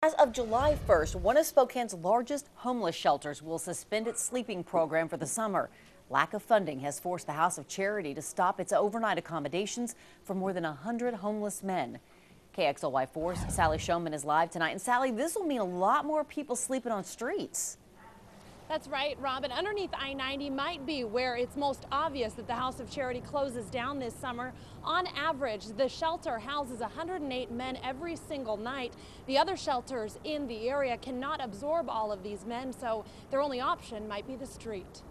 As of July 1st, one of Spokane's largest homeless shelters will suspend its sleeping program for the summer. Lack of funding has forced the House of Charity to stop its overnight accommodations for more than 100 homeless men. KXLY4's Sally Showman is live tonight. And Sally, this will mean a lot more people sleeping on streets. That's right, Robin. Underneath I-90 might be where it's most obvious that the House of Charity closes down this summer. On average, the shelter houses 108 men every single night. The other shelters in the area cannot absorb all of these men, so their only option might be the street.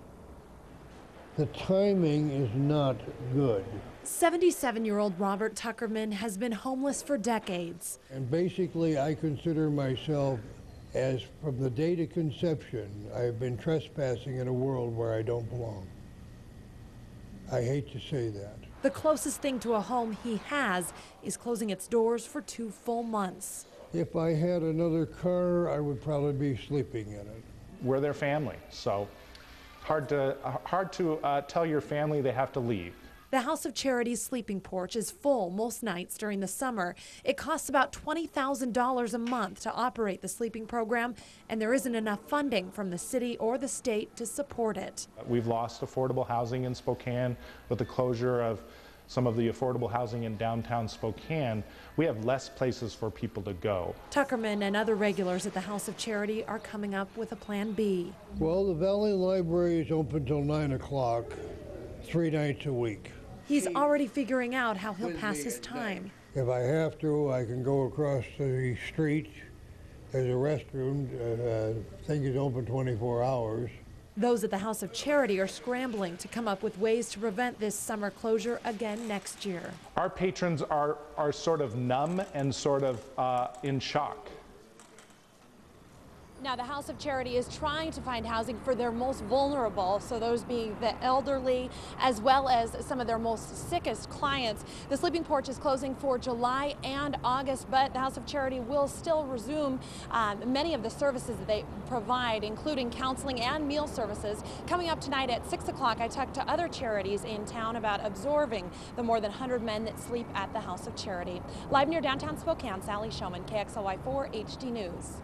The timing is not good. 77-year-old Robert Tuckerman has been homeless for decades. And basically, I consider myself, as from the date of conception, I've been trespassing in a world where I don't belong. I hate to say that. The closest thing to a home he has is closing its doors for 2 full months. If I had another car, I would probably be sleeping in it. We're their family, so hard to tell your family they have to leave. The House of Charity's sleeping porch is full most nights during the summer. It costs about $20,000 a month to operate the sleeping program, and there isn't enough funding from the city or the state to support it. We've lost affordable housing in Spokane with the closure of some of the affordable housing in downtown Spokane. We have less places for people to go. Tuckerman and other regulars at the House of Charity are coming up with a plan B. Well, the Valley Library is open till 9 o'clock, 3 nights a week. He's already figuring out how he'll pass his time. If I have to, I can go across the street. There's a restroom. Thing is open 24 hours. Those at the House of Charity are scrambling to come up with ways to prevent this summer closure again next year. Our patrons are sort of numb and sort of in shock. Now, the House of Charity is trying to find housing for their most vulnerable, so those being the elderly, as well as some of their most sickest clients. The sleeping porch is closing for July and August, but the House of Charity will still resume many of the services that they provide, including counseling and meal services. Coming up tonight at 6 o'clock, I talked to other charities in town about absorbing the more than 100 men that sleep at the House of Charity. Live near downtown Spokane, Sally Showman, KXLY4 HD News.